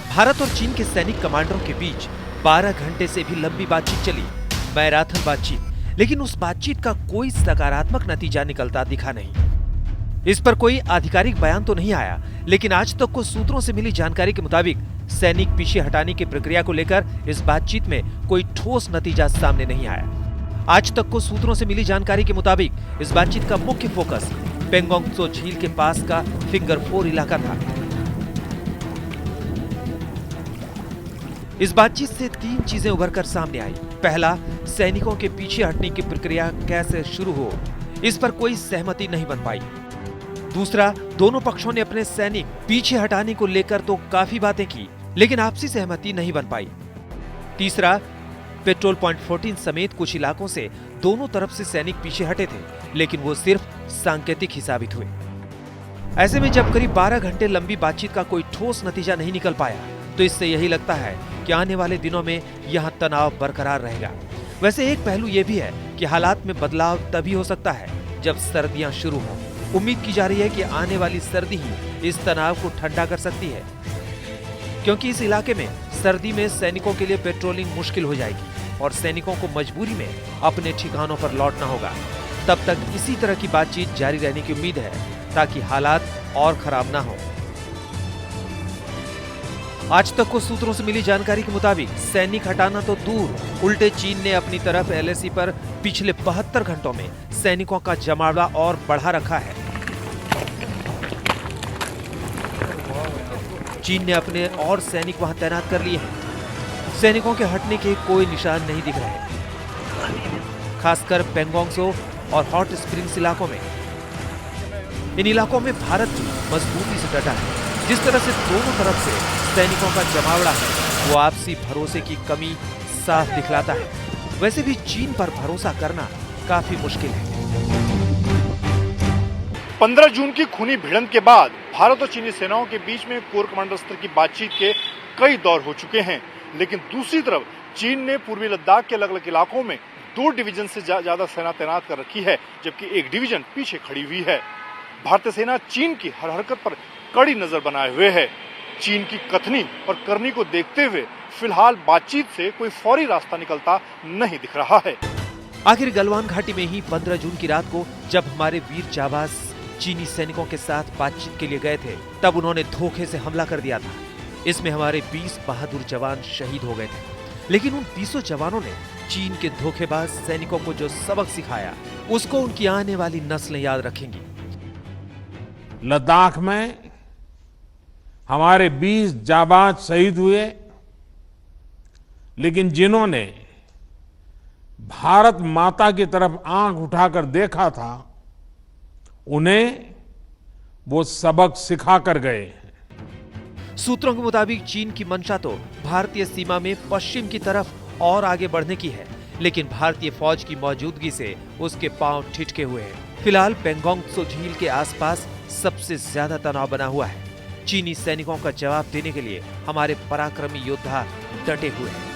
भारत और चीन के सैनिक कमांडरों के बीच 12 घंटे से भी लंबी बातचीत चली, मैराथन बातचीत, लेकिन उस बातचीत का कोई सकारात्मक नतीजा निकलता दिखा नहीं। इस पर कोई आधिकारिक बयान तो नहीं आया, लेकिन आज तक को सूत्रों से मिली जानकारी के मुताबिक सैनिक पीछे हटाने की प्रक्रिया को लेकर इस बातचीत में कोई ठोस नतीजा सामने नहीं आया। आज तक को सूत्रों से मिली जानकारी के मुताबिक इस बातचीत का मुख्य फोकस पेंगोंग त्सो झील के पास का फिंगर 4 इलाका था। इस बातचीत से 3 चीजें उभरकर सामने आई। पहला, सैनिकों के पीछे हटने की प्रक्रिया कैसे शुरू हो, इस पर कोई सहमति नहीं बन पाई। दूसरा, दोनों पक्षों ने अपने सैनिक पीछे हटाने को लेकर तो काफी बातें की, लेकिन आपसी सहमति नहीं बन पाई। तीसरा, पेट्रोल पॉइंट 14 समेत कुछ इलाकों से दोनों तरफ से सैनिक पीछे हटे थे, लेकिन वो सिर्फ सांकेतिक ही साबित हुए। ऐसे में जब करीब 12 घंटे लंबी बातचीत का कोई ठोस नतीजा नहीं निकल पाया, तो इससे यही लगता है कि आने वाले दिनों में यहां तनाव बरकरार रहेगा। वैसे एक पहलू यह भी है कि हालात में बदलाव तभी हो सकता है जब सर्दियां शुरू हों। उम्मीद की जा रही है कि आने वाली सर्दी ही इस तनाव को ठंडा कर सकती है, क्योंकि इस इलाके में सर्दी में सैनिकों के लिए पेट्रोलिंग मुश्किल हो जाएगी और सैनिकों को मजबूरी में अपने ठिकानों पर लौटना होगा। तब तक इसी तरह की बातचीत जारी रहने की उम्मीद है, ताकि हालात और खराब ना हो। आज तक को सूत्रों से मिली जानकारी के मुताबिक सैनिक हटाना तो दूर, उल्टे चीन ने अपनी तरफ एलएसी पर पिछले 72 घंटों में सैनिकों का जमावड़ा और बढ़ा रखा है। चीन ने अपने और सैनिक वहां तैनात कर लिए हैं। सैनिकों के हटने के कोई निशान नहीं दिख रहे, खासकर पेंगोंग त्सो और हॉट स्प्रिंग्स इलाकों में। इन इलाकों में भारत मजबूती से डटा है। जिस तरह से दोनों तरफ से सैनिकों का जमावड़ा है, वो आपसी भरोसे की कमी साफ दिखलाता है। वैसे भी चीन पर भरोसा करना काफी मुश्किल है। 15 जून की खूनी भिड़ंत के बाद भारत और चीनी सेनाओं के बीच में कोर कमांडर स्तर की बातचीत के कई दौर हो चुके हैं, लेकिन दूसरी तरफ चीन ने पूर्वी लद्दाख के अलग अलग इलाकों में 2 डिवीजन से ज्यादा सेना तैनात कर रखी है, जबकि एक डिवीजन पीछे खड़ी हुई है। भारतीय सेना चीन की हर हरकत पर कड़ी नजर बनाए हुए है। चीन की कथनी और करनी को देखते हुए फिलहाल बातचीत से कोई फौरी रास्ता निकलता नहीं दिख रहा है। आखिर गलवान घाटी में ही 15 जून की रात को जब हमारे वीर जाबाज चीनी सैनिकों के साथ बातचीत के लिए गए थे, तब उन्होंने धोखे से हमला कर दिया था। इसमें हमारे 20 बहादुर जवान शहीद हो गए थे, लेकिन उन 20 जवानों ने चीन के धोखेबाज सैनिकों को जो सबक सिखाया, उसको उनकी आने वाली नस्लें याद रखेंगी। लद्दाख में हमारे 20 जाबाज शहीद हुए, लेकिन जिन्होंने भारत माता की तरफ आंख उठाकर देखा था, उन्हें वो सबक सिखा कर गए हैं। सूत्रों के मुताबिक चीन की मंशा तो भारतीय सीमा में पश्चिम की तरफ और आगे बढ़ने की है, लेकिन भारतीय फौज की मौजूदगी से उसके पांव ठिठके हुए हैं। फिलहाल पेंगोंग त्सो झील के आसपास सबसे ज्यादा तनाव बना हुआ है। चीनी सैनिकों का जवाब देने के लिए हमारे पराक्रमी योद्धा डटे हुए हैं।